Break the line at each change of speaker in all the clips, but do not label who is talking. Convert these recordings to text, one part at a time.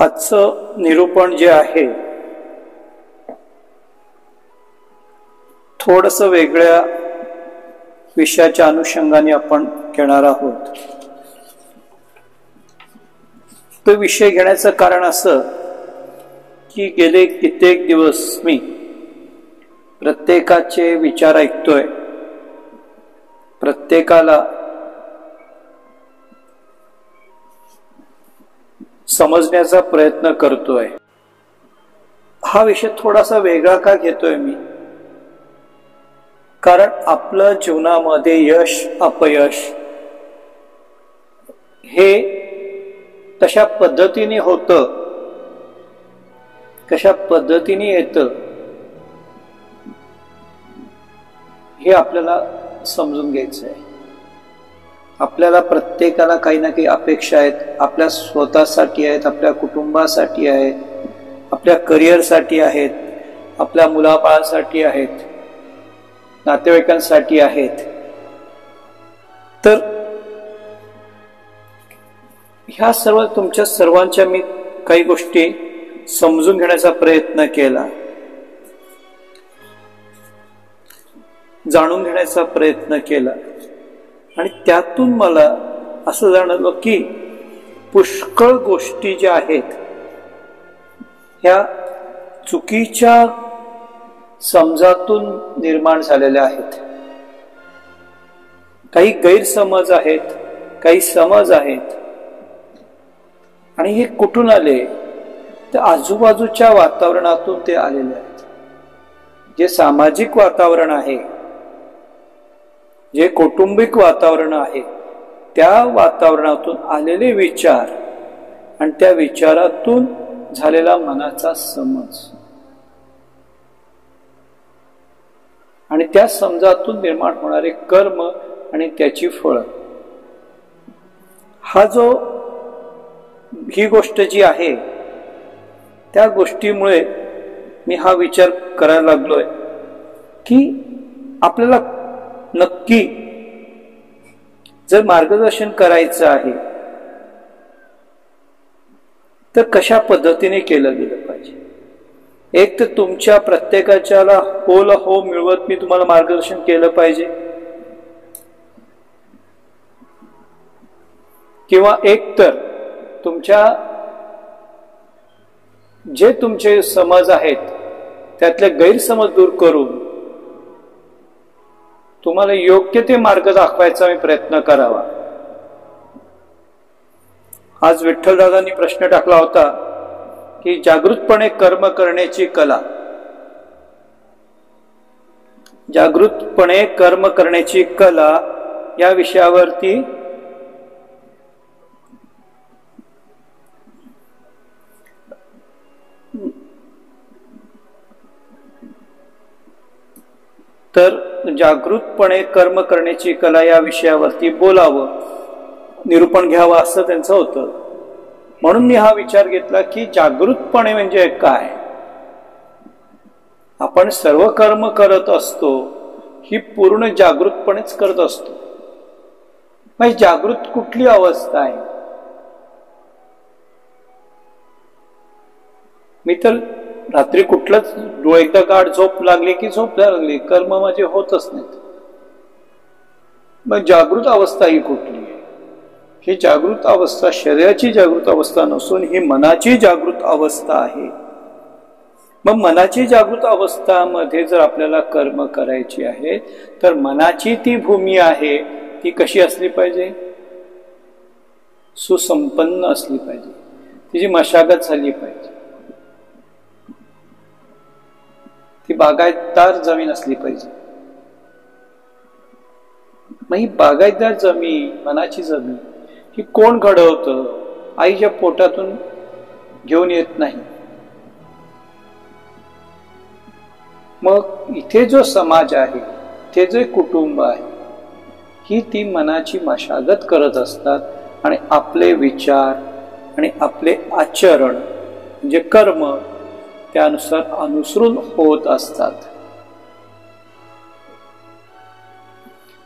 आजचं निरूपण जे आहे थोडंसं वेगळ्या विषयाच्या अनुषंगाने आपण घेणार आहोत। तो विषय घेण्याचं कारण असं की गेले कित्येक दिवस मी प्रत्येकाचे विचार ऐकतोय, प्रत्येकाला समजण्याचा प्रयत्न करतोय। हा विषय थोडासा वेगळा का घेतोय मी? कारण आपलं जीवनामध्ये यश अपयश हे तशा पद्धतीने होतं, कशा पद्धतीने येतं हे आपल्याला समजून घ्यायचं आहे। आपल्याला प्रत्येकाला काही ना काही अपेक्षा आहेत, आपल्या स्वतःसाठी आहेत, आपल्या कुटुंबासाठी आहेत, आपल्या करिअरसाठी आहेत, आपल्या मुलाबाळांसाठी आहेत, नातेवाईकांसाठी आहेत। तर ह्या सर्व तुमच्या सर्वांच्या मी काही गोष्टी समजून घेण्याचा प्रयत्न केला, जाणून घेण्याचा प्रयत्न केला आणि त्यातून मला असं जाणवलं की पुष्कळ गोष्टी ज्या आहेत ह्या चुकीच्या समजातून निर्माण झालेल्या आहेत। काही गैरसमज आहेत, काही समज आहेत आणि हे कुठून आले तर आजूबाजूच्या वातावरणातून ते आलेले आहेत। जे सामाजिक वातावरण आहे, जे कौटुंबिक वातावरण आहे, त्या वातावरणातून आलेले विचार आणि त्या विचारातून झालेला मनाचा समज आणि त्या समजातून निर्माण होणारे कर्म आणि त्याची फळं, ही गोष्ट जी आहे त्या गोष्टीमुळे मी हा विचार करायला लागलोय की आपल्याला नक्की जर मार्गदर्शन करायचं आहे तर कशा पद्धतीने केलं गेलं पाहिजे। एक तर तुमच्या प्रत्येकाच्याला होला हो मिळवत मी तुम्हाला मार्गदर्शन केलं पाहिजे, किंवा एक तर तुमच्या जे तुमचे समज आहेत त्यातले गैरसमज दूर करून तुम्हाला योग्य ते मार्ग दाखवायचा मी प्रयत्न करावा। आज विठ्ठलदादांनी प्रश्न टाकला होता की जागृतपणे कर्म करण्याची कला, जागृतपणे कर्म करण्याची कला या विषयावरती तर जागृतपणे कर्म करण्याची कला या विषयावरती बोलावं, निरूपण घ्यावं असं त्यांचं होतं। म्हणून मी हा विचार घेतला की जागृतपणे म्हणजे काय। आपण सर्व कर्म करत असतो ही पूर्ण जागृतपणेच करत असतो। मग जागृत कुठली अवस्था आहे? मी तर रात्री कुठलंच एकदा गाढ झोप लागली की झोप लागली, कर्म माझे होतच नाहीत। मग जागृत अवस्था ही कुठली आहे? ही जागृत अवस्था शरीराची जागृत अवस्था नसून ही मनाची जागृत अवस्था आहे। मग मनाची जागृत अवस्थामध्ये जर आपल्याला कर्म करायची आहे तर मनाची ती भूमी आहे ती कशी असली पाहिजे? सुसंपन्न असली पाहिजे, तिची मशागत झाली पाहिजे, ती बागायतदार जमीन असली पाहिजे। मग ही बागायतदार जमीन, मनाची जमीन ही कोण घडवतं? आईच्या पोटातून घेऊन येत नाही। मग इथे जो समाज आहे, इथे जे कुटुंब आहे, ही ती मनाची मशागत करत असतात आणि आपले विचार आणि आपले आचरण म्हणजे कर्म त्यानुसार अनुसरून होत असतात।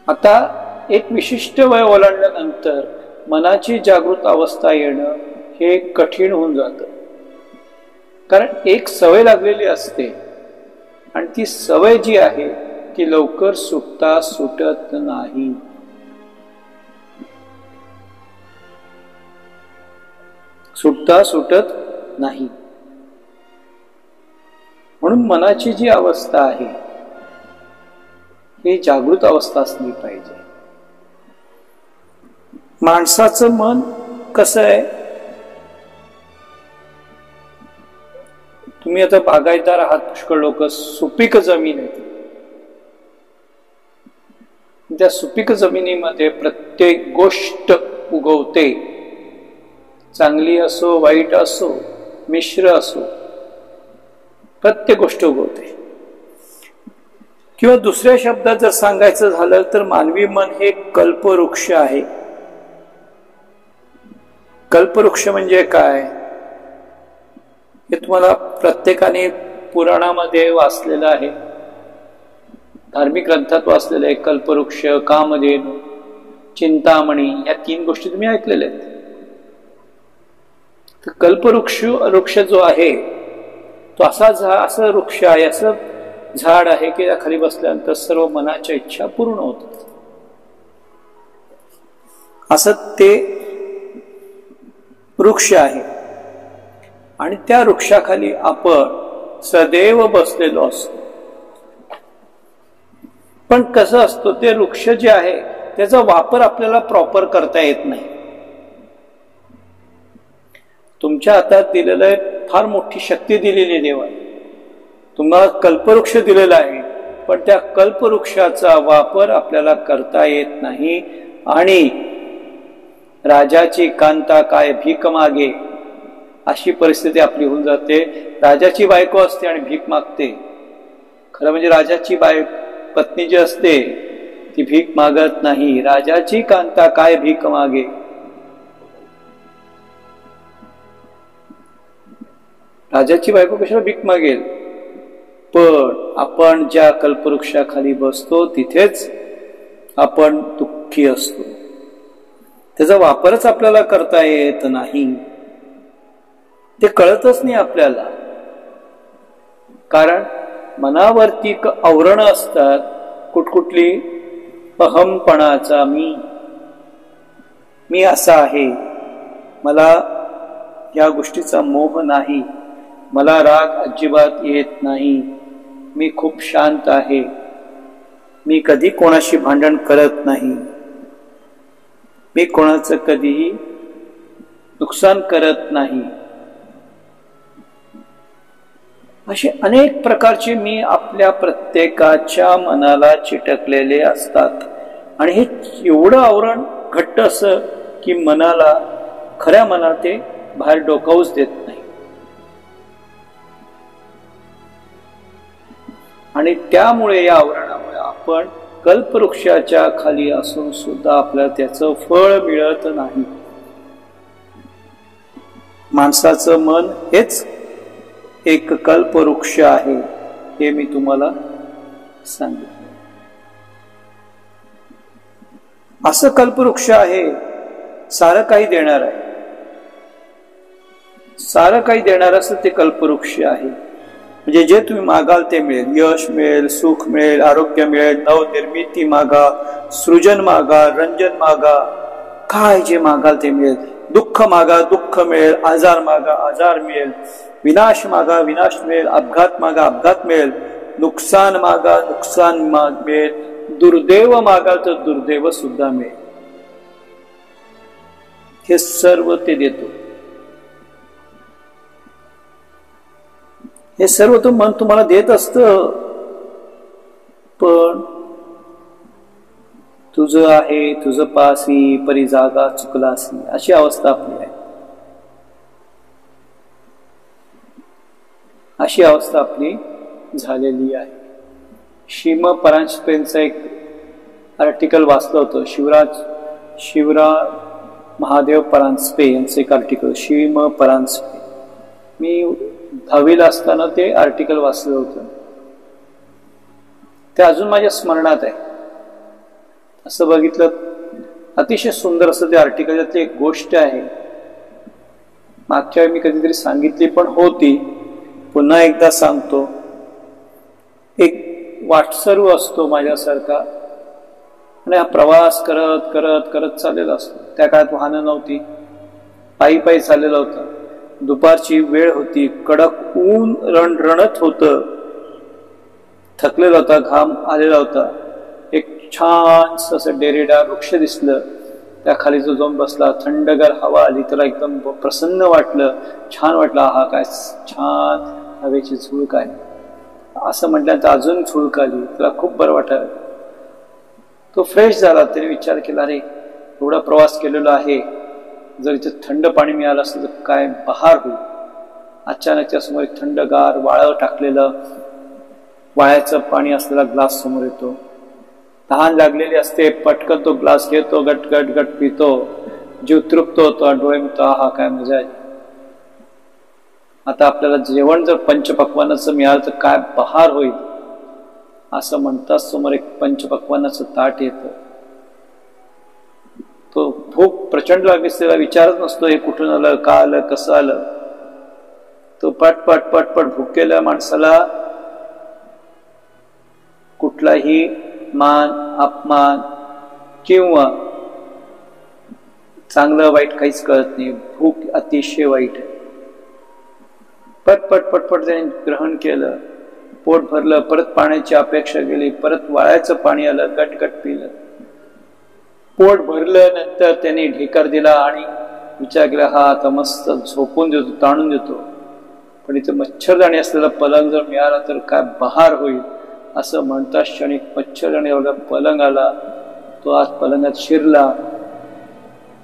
आता एक विशिष्ट वय ओलांडल्यानंतर मनाची जागृत अवस्था येणं हे कठीण होऊन जातं। कारण एक सवय लागलेली असते आणि ती सवय जी आहे ती लवकर सुटता सुटत नाही. सुटता सुटत नाही. म्हणून मनाची जी अवस्था आहे ही जागृत अवस्था असली पाहिजे. माणसाचं मन कसं आहे, तुम्ही आता बागायतदार आहात, पुष्कळ लोक, सुपीक जमीन आहे, त्या सुपीक जमिनीमध्ये प्रत्येक गोष्ट उगवते, चांगली असो वाईट असो मिश्र असो, प्रत्येक गोष्ट उगवते. किंवा दुसऱ्या शब्दात जर सांगायचं झालं तर मानवी मन हे कल्पवृक्ष आहे. कल्पवृक्ष म्हणजे काय हे तुम्हाला प्रत्येकाने पुराणामध्ये वाचलेलं आहे, धार्मिक ग्रंथात वाचलेलं आहे. कल्पवृक्ष, कामधेनू, चिंतामणी या 3 गोष्टी तुम्ही ऐकलेल्या आहेत. तर कल्पवृक्ष जो आहे तो असं वृक्ष आहे, असं झाड आहे की त्या खाली बसल्यानंतर सर्व मनाच्या इच्छा पूर्ण होतात. असं ते वृक्ष आहे आणि त्या वृक्षाखाली आपण सदैव बसलेलो असतो. पण कसं असतं, ते वृक्ष जे आहे त्याचा वापर आपल्याला प्रॉपर करता येत नाही. तुमच्या हातात दिलेलं आहे, फार मोठी शक्ती दिलेली देवाने, तुम्हाला कल्पवृक्ष दिलेला आहे, पण त्या कल्पवृक्षाचा वापर आपल्याला करता येत नाही. आणि राजाची कांता काय भीक मागे, अशी परिस्थिती आपली होऊन जाते. राजाची बायको असते आणि भीक मागते. खरं म्हणजे राजाची पत्नी जी असते ती भीक मागत नाही. राजाची कांता काय भीक मागे. राजाची बायको कशाला भीक मागेल. पण आपण ज्या कल्पवृक्षाखाली बसतो तिथेच आपण दुःखी असतो. त्याचा वापरच आपल्याला करता येत नाही. ते कळतच नाही आपल्याला, कारण मनावरती आवरण असतात कुठकुठली अहमपणाचा. मी असा आहे, मला या गोष्टीचा मोह नाही, मला राग अजिबात येत नाही, मी खूप शांत आहे, मी कधी कोणाशी भांडण करत नाही, मी कोणाचं कधीही नुकसान करत नाही. असे अनेक प्रकारचे मी आपल्या प्रत्येकाच्या मनाला चिटकलेले असतात. आणि हे एवढं आवरण घट्ट असं की मनाला, खऱ्या मनाला ते बाहेर डोकावूच देत नाही. आणि त्यामुळे, या आवरणामुळे आपण कल्पवृक्षाच्या खाली असून सुद्धा आपल्याला त्याचं फळ मिळत नाही. माणसाचं मन हेच एक कल्पवृक्ष आहे, हे मी तुम्हाला सांगितलं. असं कल्पवृक्ष आहे, सारं काही देणार आहे. सारं काही देणार असं ते कल्पवृक्ष आहे. म्हणजे जे तुम्ही मागाल ते मिळेल. यश मिळेल, सुख मिळेल, आरोग्य मिळेल, नवनिर्मिती मागा, सृजन मागा, रंजन मागा, काय जे मागाल ते मिळेल. दुःख मागा, दुःख मिळेल. आजार मागा, आजार मिळेल. विनाश मागा, विनाश मिळेल. अपघात मागा, अपघात मिळेल. नुकसान मागा, नुकसान मिळेल. दुर्दैव मागा तर दुर्दैव सुद्धा मिळेल. हे सर्व ते देतो. हे सर्व तो मन तुम्हाला देत असतं. पण तुझं आहे, तुझं पासी, परी जागा चुकलासी, अशी अवस्था आपली आहे. अशी अवस्था आपली झालेली आहे. शिम परांजपेंचं एक आर्टिकल वाचलं होतं. शिवराज महादेव परांजपे यांचं एक आर्टिकल, शिम परांजपे. मी 10वीला असताना ते आर्टिकल वाचलं होतं. ते अजून माझ्या स्मरणात आहे. असं बघितलं, अतिशय सुंदर असं ते आर्टिकल. त्यातली एक गोष्ट आहे, मागच्या वेळी मी कधीतरी सांगितली पण होती, पुन्हा एकदा सांगतो, एक वाटसरू असतो माझ्यासारखा आणि हा प्रवास करत करत करत चाललेला असतो. त्या काळात वाहनं नव्हती, पायी पायी चाललेला होता. दुपारची वेळ होती, कडक ऊन रणरणत होतं, थकलेला होता, घाम आलेला होता. एक छान असं डेरेदार वृक्ष दिसलं, त्या खाली जो जाऊन बसला. थंडगार हवा आली, त्याला एकदम प्रसन्न वाटलं, छान वाटलं. हा काय छान हवेची झुळूक आहे. असं म्हटल्यानंतर अजून झुळूक आली, त्याला खूप बरं वाटायला. तो फ्रेश झाला. त्याने विचार केला, अरे एवढा प्रवास केलेला आहे, जर इथे थंड पाणी मिळालं असतं तर काय बहार होईल. अचानक त्या समोर एक थंडगार वाळं टाकलेलं वाळ्याचं पाणी असलेला ग्लास समोर येतो. तहान लागलेली असते, पटकन तो ग्लास घेतो, गट गट गट पितो, जीव तृप्त होतो, डोळे मिळतो. हा काय मजा आहे. आता आपल्याला जेवण जर पंचपक्वानाचं मिळालं तर काय बहार होईल. असं म्हणताच समोर एक पंचपक्वानाचं ताट येतं. तो भूक प्रचंड लागली, त्याला विचारच नसतो हे कुठून आलं, का आलं, कसं आलं. तो पटपट पटपट भुकेल्या माणसाला कुठलाही मान अपमान किंवा चांगलं वाईट काहीच कळत नाही. भूक अतिशय वाईट आहे. पटपट पटपट त्याने ग्रहण केलं, पोट भरलं, परत पाण्याची अपेक्षा केली, परत वाळ्याचं पाणी आलं, गटगट पिलं. पोट भरल्यानंतर त्याने ढेकर दिला आणि विचार केला, हा आता मस्त झोपून देतो, ताणून देतो. पण इथे मच्छरदाणी असलेला पलंग जर मिळाला तर काय बहार होईल. असं म्हणताच क्षणिक मच्छरदाणी एवढा पलंग आला. तो आज पलंगात शिरला,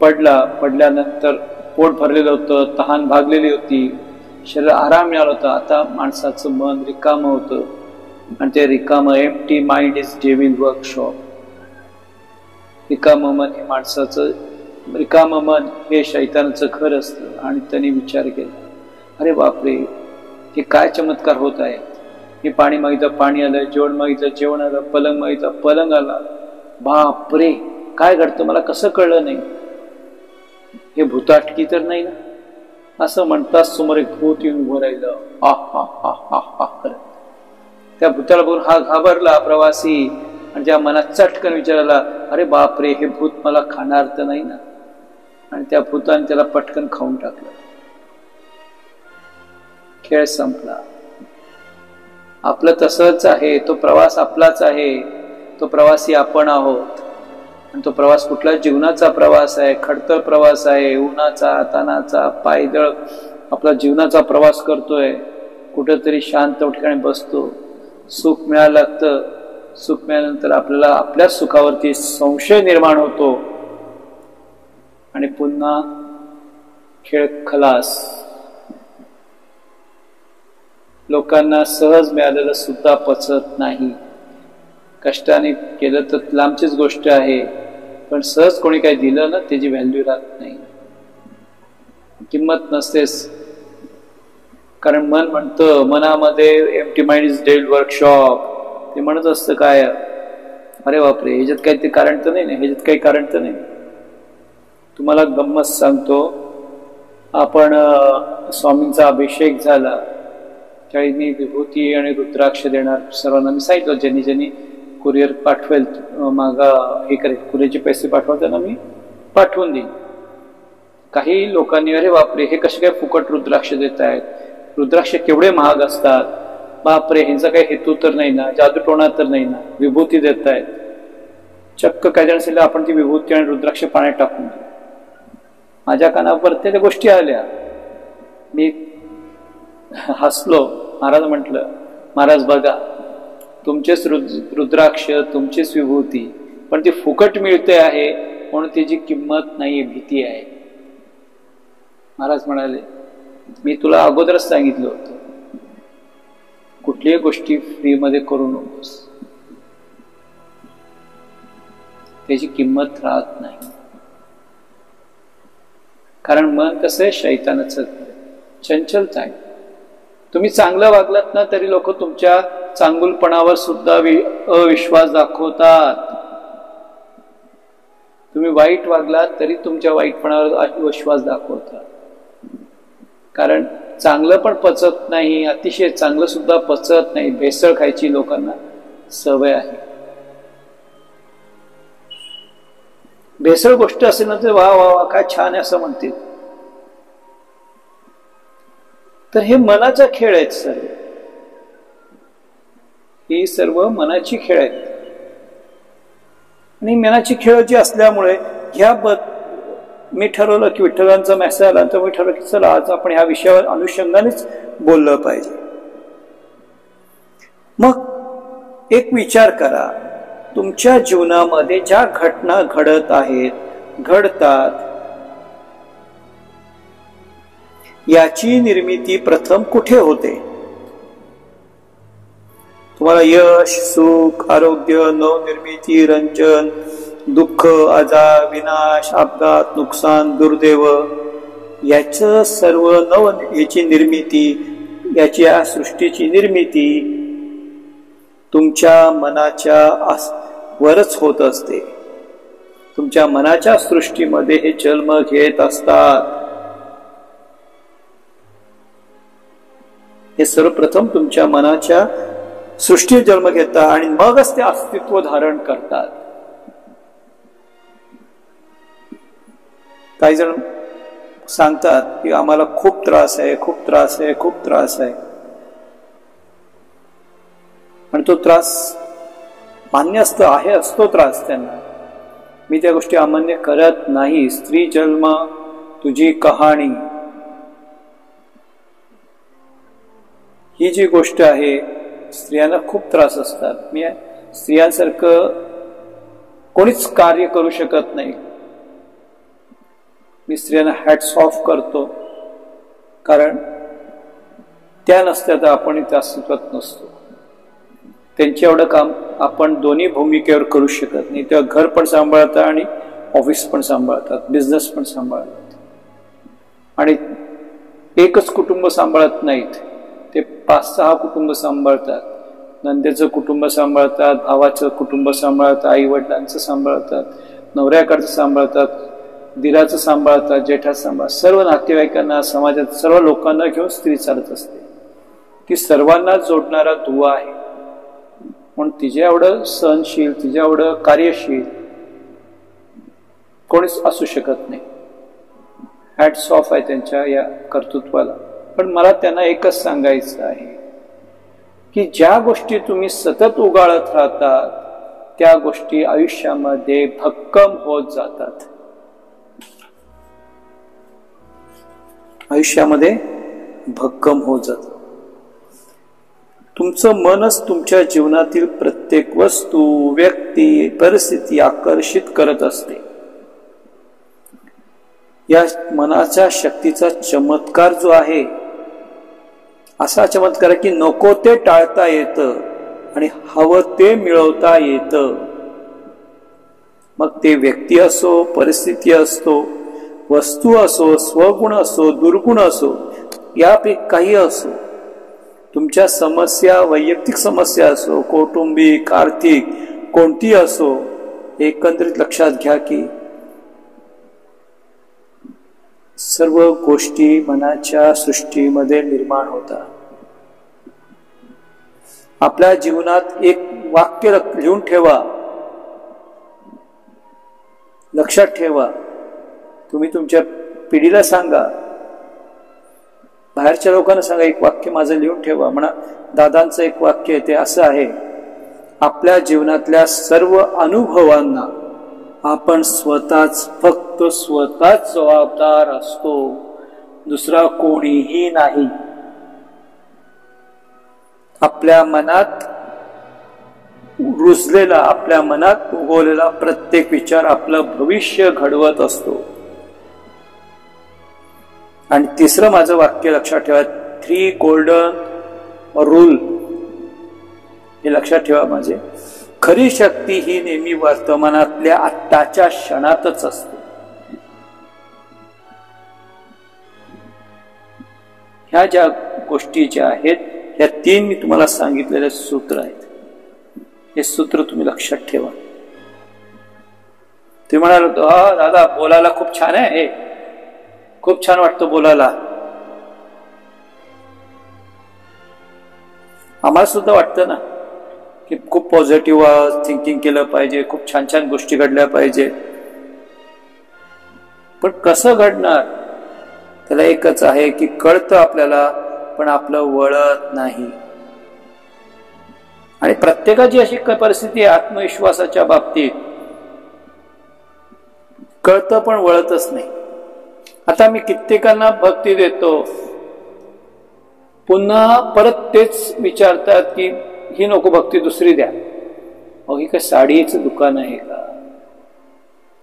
पडल्यानंतर पोट भरलेलं होतं, तहान भागलेली होती, शरीर आराम मिळाला होता. आता माणसाचं मन रिकामं होतं आणि ते रिकामं, empty mind is devil workshop. रिकामं मन हे माणसाचं, रिकामं मन हे शैतानाचं घर असतं. आणि त्यांनी विचार केला, अरे बापरे, हे काय चमत्कार होत आहे. हे पाणी मागितलं, पाणी आलं, जेवण मागितलं, जेवण आलं, पलंग मागितलं, पलंग आला. बापरे, काय घडतं, मला कसं कळलं नाही. हे भूताटकी तर नाही ना. असं म्हणताच समोर एक भूत येऊन उभं राहिलं. हा हा हा हा हा करत. त्या भूताला बघून हा घाबरला प्रवासी आणि त्या मनात चटकन विचारायला, अरे बापरे, हे भूत मला खाणार तर नाही ना. आणि त्या भूताने त्याला पटकन खाऊन टाकलं. खेळ संपला. आपलं तसंच आहे. तो प्रवास आपलाच आहे. तो प्रवासी आपण आहोत. आणि तो प्रवास कुठला जीवनाचा प्रवास आहे, खडतर प्रवास आहे, उन्हाचा तानाचा पायदळ आपला जीवनाचा प्रवास करतोय. कुठेतरी शांत ठिकाणी बसतो, सुख मिळायला लागतं. सुख मिळाल्यानंतर आपल्याला आपल्या सुखावरती संशय निर्माण होतो आणि पुन्हा खेळ खलास. लोकांना सहज मिळालेलं सुद्धा पचत नाही. कष्टाने केलं तर लांबचीच गोष्ट आहे, पण सहज कोणी काही दिलं ना त्याची व्हॅल्यू राहत नाही, किंमत नसतेच. कारण मन म्हणतं, मनामध्ये empty mind is devil workshop. ते म्हणत असतं काय, अरे बापरे, ह्याच्यात काही ते कारण तर नाही ना, ह्याच्यात काही कारण तर नाही. तुम्हाला गंमत सांगतो, आपण स्वामींचा अभिषेक झाला त्यावेळी मी विभूती आणि रुद्राक्ष देणार सर्वांना मी सांगितलं. ज्यांनी ज्यांनी कुरिअर पाठवेल, मागा हे करेल, कुरिअरचे पैसे पाठवा त्यांना मी पाठवून देईन. काही लोकांनी, अरे बापरे, हे कसे काय फुकट रुद्राक्ष देत आहेत, रुद्राक्ष केवढे महाग असतात, बापरे, ह्यांचा काही हेतू तर नाही ना, जादूटोणा तर नाही ना, विभूती देत आहेत. चक्क काय जण असेल आपण ती विभूती आणि रुद्राक्ष पाण्यात टाकून देऊ. माझ्या कानावर त्या गोष्टी आल्या. मी हसलो. महाराज म्हटलं, महाराज बघा, तुमचेच रुद्राक्ष, तुमचीच विभूती, पण ती फुकट मिळते आहे म्हणून तिची किंमत नाही, भीती आहे. महाराज म्हणाले, मी तुला अगोदरच सांगितलं होतं, कुठलीही गोष्टी फ्रीमध्ये करू नकोस, त्याची किंमत राहत नाही. कारण मन कसं आहे, शैतानाचं चंचलच आहे. तुम्ही चांगलं वागलात ना तरी लोक तुमच्या चांगुलपणावर सुद्धा अविश्वास दाखवतात. तुम्ही वाईट वागलात तरी तुमच्या वाईटपणावर अविश्वास दाखवतात. कारण चांगलं पण पचत नाही, अतिशय चांगलं सुद्धा पचत नाही. भेसळ खायची लोकांना सवय आहे. भेसळ गोष्ट असेल ना तर वा वा वा काय छान आहे असं म्हणतील. तर हे मनाचा खेळ आहेत सर्व. ही सर्व मनाची खेळ आहेत. आणि मनाची खेळ जी असल्यामुळे मी ठरवलं की विठ्ठलांचा मेसेज आला तर मी ठरवलं की चला आज आपण ह्या विषयावर अनुषंगानेच बोललं पाहिजे. मग एक विचार करा, तुमच्या जीवनामध्ये ज्या घटना घडत आहेत, घडतात, याची निर्मिती प्रथम कुठे होते? तुम्हाला यश, सुख, आरोग्य, नवनिर्मिती, रंजन, दुःख, आजार, विनाश, अपघात, नुकसान, दुर्दैव, याचं सर्व याची निर्मिती, याची या सृष्टीची निर्मिती तुमच्या मनाच्या वरच होत असते. तुमच्या मनाच्या सृष्टीमध्ये हे जन्म घेत असतात. हे सर्वप्रथम तुमच्या मनाच्या सृष्टीत जन्म घेतात आणि मगच ते अस्तित्व धारण करतात. काही जण सांगतात की आम्हाला खूप त्रास आहे, खूप त्रास आहे, खूप त्रास आहे. आणि तो त्रास मान्य असतो त्रास त्यांना. मी त्या गोष्टी अमान्य करत नाही. स्त्री जन्म तुझी कहाणी ही जी गोष्ट आहे, स्त्रियांना खूप त्रास असतात. मी स्त्रियांसारखं कोणीच कार्य करू शकत नाही. मी स्त्रियांना हॅट्स ऑफ करतो, कारण त्या नसत्या तर आपण इथे अस्तित्वात नसतो. त्यांच्या एवढं काम आपण दोन्ही भूमिकेवर करू शकत नाही. तेव्हा घर पण सांभाळतात आणि ऑफिस पण सांभाळतात, बिझनेस पण सांभाळतात. आणि एकच कुटुंब सांभाळत नाहीत, ते 5-6 कुटुंब सांभाळतात. नंदेचं कुटुंब सांभाळतात, भावाचं कुटुंब सांभाळतात, आई वडिलांचं सांभाळतात, नवऱ्याकडचं सांभाळतात, दिराचं सांभाळतात, जेठाचं सांभाळतात. सर्व नातेवाईकांना, समाजात सर्व लोकांना घेऊन स्त्री चालत असते. ती सर्वांना जोडणारा दुवा आहे. म्हणून तिच्या एवढं सहनशील, तिच्या एवढं कार्यशील कोणीच असू शकत नाही. हॅट्स ऑफ आहे त्यांच्या या कर्तृत्वाला. पण मला त्यांना एकच सांगायचं आहे की ज्या गोष्टी तुम्ही सतत उगाळत राहतात त्या गोष्टी आयुष्यामध्ये भक्कम होत जातात. आयुष्यामध्ये भक्कम होत जातात. तुमचं मनच तुमच्या जीवनातील प्रत्येक वस्तू, व्यक्ती, परिस्थिती आकर्षित करत असते. या मनाच्या शक्तीचा चमत्कार जो आहे, असा चमत्कार की नको ते टाळता येतं आणि हवं ते मिळवता येतं. मग ते व्यक्ती असो, परिस्थिती असो, वस्तू असो, स्वगुण असो, दुर्गुण असो, यापैकी काही असो, तुमच्या समस्या, वैयक्तिक समस्या असो, कौटुंबिक, आर्थिक, कोणती असो, एकंदरीत लक्षात घ्या की सर्व गोष्टी मनाच्या सृष्टीमध्ये निर्माण होतात. आपल्या जीवनात एक वाक्य लिहून ठेवा, लक्षात ठेवा. तुम्ही तुमच्या पिढीला सांगा, बाहेरच्या लोकांना सांगा, एक वाक्य माझं लिहून ठेवा. म्हणा दादांचं एक वाक्य ते असं आहे, आपल्या जीवनातल्या सर्व अनुभवांना आपण फक्त स्वतःच जबाबदार असतो, दुसरा कोणीही नाही. आपल्या मनात रुजलेला, आपल्या मनात उगवलेला प्रत्येक विचार आपलं भविष्य घडवत असतो. आणि तिसरं माझं वाक्य लक्षात ठेवा, 3 गोल्डन रूल, हे लक्षात ठेवा माझे. खरी शक्ती ही नेहमी वर्तमानातल्या आत्ताच्या क्षणातच असते. ह्या ज्या गोष्टी ज्या आहेत, ह्या 3 मी तुम्हाला सांगितलेले सूत्र आहेत. हे सूत्र तुम्ही लक्षात ठेवा. ते म्हणाल, हा दादा बोलायला खूप छान आहे, खूप छान वाटतं बोलायला. आम्हाला सुद्धा वाटतं ना की खूप पॉझिटिव्ह थिंकिंग केलं पाहिजे, खूप छान छान गोष्टी घडल्या पाहिजे. पण कसं घडणार? त्याला एकच आहे की कळतं आपल्याला, पण आपलं वळत नाही. आणि प्रत्येकाची अशी परिस्थिती आहे आत्मविश्वासाच्या बाबतीत, कळतं पण वळतच नाही. आता मी कित्येकांना भक्ती देतो, पुन्हा परत तेच विचारतात की ही नको भक्ती, दुसरी द्या. अहो, ही काय साडीचं दुकान आहे का?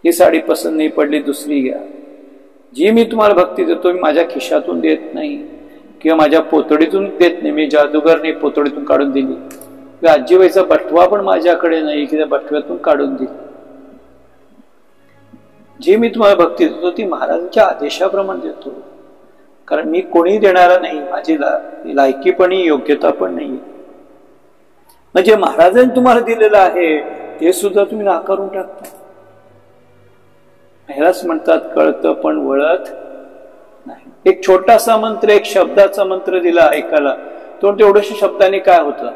ही साडी पसंत नाही पडली, दुसरी घ्या. जी मी तुम्हाला भक्ती देतो मी माझ्या खिशातून देत नाही किंवा माझ्या पोतडीतून देत नाही. मी जादूगरने पोतडीतून काढून दिली. आजीबाईचा बटवा पण माझ्याकडे नाही की त्या बटव्यातून काढून दिली. जी मी तुम्हाला भक्ती देतो ती महाराजांच्या आदेशाप्रमाणे देतो, कारण मी कोणी देणारा नाही, माझी लायकी पण योग्यता पण नाही. म्हणजे महाराजांनी तुम्हाला दिलेलं आहे ते सुद्धा तुम्ही नाकारून टाकता. ह्यालाच म्हणतात कळतं पण वळत नाही. एक छोटासा मंत्र, एक शब्दाचा मंत्र दिला ऐकायला, तो तेवढ्याशा शब्दाने काय होतं?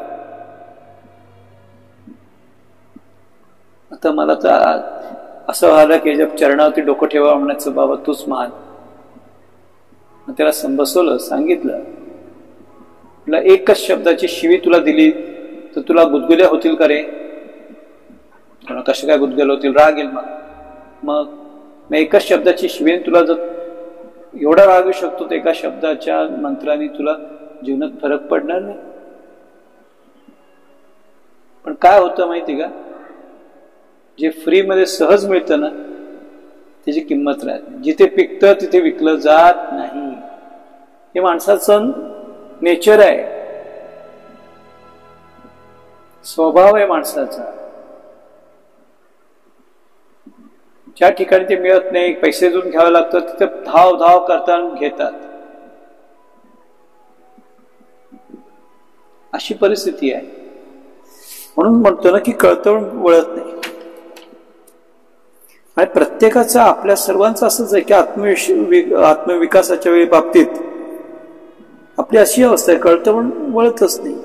आता मला तर असं व्हायला की जब चरणावरती डोकं ठेवा म्हणायचं, बाबा तूच महान. त्याला बसवलं, सांगितलं, तुला एकच शब्दाची शिवी तुला दिली तर तुला गुदगुल्या होतील का रे? कशा काय गुदगुल्या होतील? राग येईल. मग एकच शब्दाची शिवी तुला जर एवढा राग येऊ शकतो तर एका शब्दाच्या मंत्राने तुला जीवनात फरक पडणार नाही. पण काय होतं माहिती का, जे फ्री मध्ये सहज मिळतं ना त्याची किंमत राहत नाही. जिथे पिकतं तिथे विकलं जात नाही. हे माणसाचं नेचर आहे, स्वभाव आहे माणसाचा. ज्या ठिकाणी ते मिळत नाही, पैसे देऊन घ्यावं लागतं, तिथे धाव धाव करतात, घेतात. अशी परिस्थिती आहे. म्हणून म्हणतो ना की कळतं वळत नाही. आणि प्रत्येकाचं, आपल्या सर्वांचं असंच आहे की आत्मविकासाच्या वेळी बाबतीत आपली अशी अवस्था आहे, कळतं पण वळतच नाही.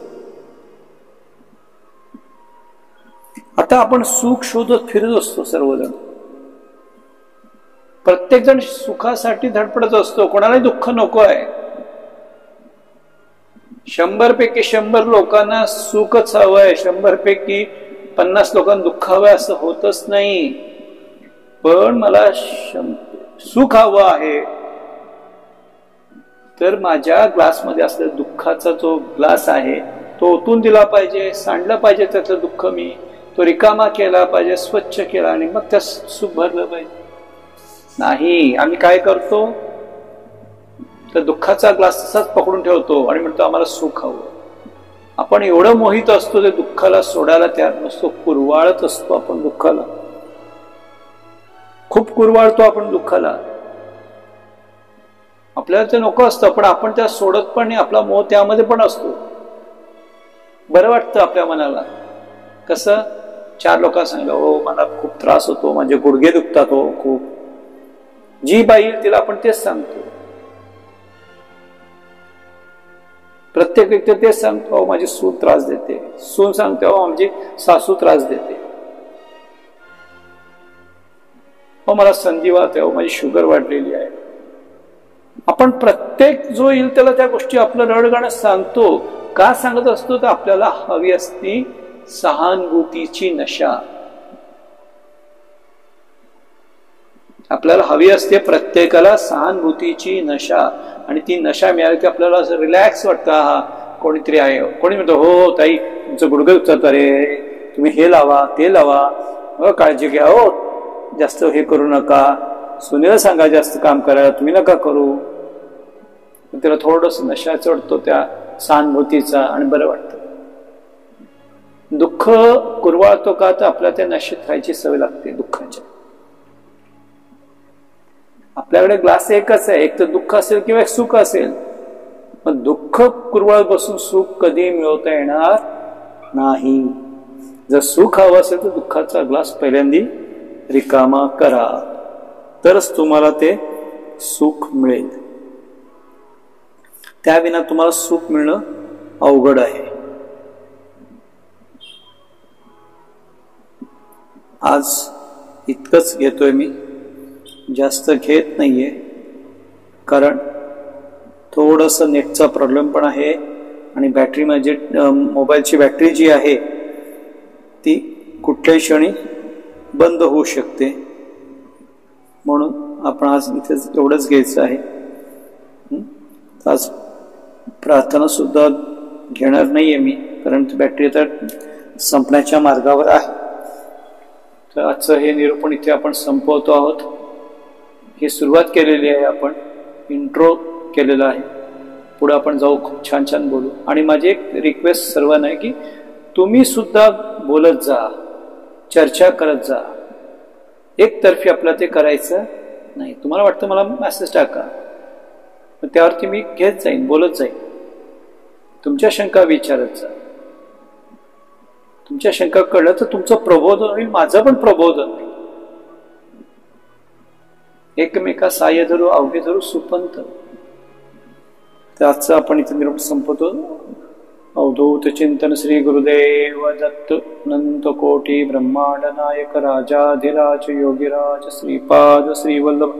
आता आपण सुख शोधत फिरत असतो सर्वजण. प्रत्येक जण सुखासाठी धडपडत असतो, कोणालाही दुःख नको आहे. 100 पैकी 100 लोकांना सुखच हवंय, 100 पैकी 50 लोकांना दुःख हवंय असं होतच नाही. पण मला सुख हवं आहे तर माझ्या ग्लासमध्ये असलेला दुःखाचा जो ग्लास आहे तो ओतून दिला पाहिजे, सांडलं पाहिजे त्यातलं दुःख. मी तो रिकामा केला पाहिजे, स्वच्छ केला, आणि मग त्या सुख भरलं पाहिजे. नाही, आम्ही काय करतो, तर दुःखाचा ग्लास तसाच पकडून ठेवतो आणि म्हणतो आम्हाला सुख हवं. आपण एवढं मोहित असतो ते दुःखाला सोडायला तयार नसतो, कुरवाळत असतो आपण दुःखाला, खूप कुरवाळतो आपण दुःखाला. आपल्याला ते नको असतं, पण आपण त्या सोडत पण नाही. आपला मोह त्यामध्ये पण असतो. बरं वाटतं आपल्या मनाला. कसं? 4 लोकांना सांगा, हो मला खूप त्रास होतो, माझे गुडघे दुखतात, हो खूप. जी बाई येईल तिला आपण तेच सांगतो. प्रत्येक व्यक्ती तेच सांगतो, माझी सून त्रास देते. सून सांगते, हो माझी सासू त्रास देते. हो मला संधिवात आहे, हो माझी शुगर वाढलेली आहे. आपण प्रत्येक जो येईल त्याला त्या गोष्टी आपलं रडगाणं सांगतो. का सांगत असतो? तर आपल्याला हवी असती सहानुभूतीची नशा. आपल्याला हवी असते प्रत्येकाला सहानुभूतीची नशा. आणि ती नशा मिळाली की आपल्याला असं रिलॅक्स वाटतं. हा कोणीतरी आहे. कोणी म्हणतो, हो ताई तुमचं गुडघे दुखतात, अरे तुम्ही हे लावा ते लावा, काळजी घ्या, हो जास्त हे करू नका, सुनेला सांगा जास्त काम करायला, तुम्ही नका करू. त्याला थोडस नशा चढतो त्या सहानुभूतीचा आणि बरं वाटतं. दुःख कुरवाळतो का? तर आपल्याला त्या नशेत राहायची सवय लागते दुःखाच्या. आपल्याकडे ग्लास एकच आहे, एक तर दुःख असेल किंवा एक सुख असेल. पण दुःख कुरवाळत बसून सुख कधी मिळवता येणार नाही. जर सुख हवं असेल तर दुःखाचा ग्लास पहिल्यांदा रिकामा करा, तरच तुम्हाला ते सुख मिळेल. त्याविना तुम्हाला सुख मिळणं अवघड आहे. आज इतकंच घेतोय मी, जास्त घेत नाहीये, कारण थोडंसं नेटचा प्रॉब्लेम पण आहे आणि बॅटरी म्हणजे मोबाईलची बॅटरी जी आहे ती कुठल्याही क्षणी बंद होऊ शकते, म्हणून आपण आज इथे एवढंच घ्यायचं आहे. आज प्रार्थना सुद्धा घेणार नाहीये मी, कारण बॅटरी तर संपण्याच्या मार्गावर आहे. तर आजचं हे निरूपण इथे आपण संपवतो आहोत. ही सुरुवात केलेली आहे, आपण इंट्रो केलेला आहे, पुढे आपण जाऊ, खूप छान छान बोलू. आणि माझी एक रिक्वेस्ट सर्वांना आहे की तुम्ही सुद्धा बोलत जा, चर्चा करत जा. एकतर्फी आपल्याला ते करायचं नाही. तुम्हाला वाटतं मला मेसेज टाका, त्यावरती मी घेत जाईन, बोलत जाईन. तुमच्या शंका विचारत जा. तुमच्या शंका कळलं तर तुमचं प्रबोधन होईल, माझं पण प्रबोधन होईल. एकमेका साह्य धरू अवघे धरू सुपंत. तर आजचं आपण इथे निरूपण संपवतो. अवधूत चिंतन श्री गुरुदेव दत्त अनंत कोटी ब्रह्मांड नायक राजाधिराज योगीराज श्रीपाद श्रीवल्लभ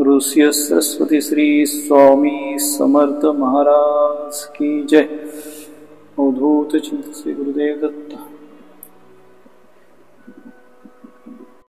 ऋष्य सरस्वती श्री स्वामी समर्थ महाराज की जय. अवधूत चिंतन श्री गुरुदेव दत्त.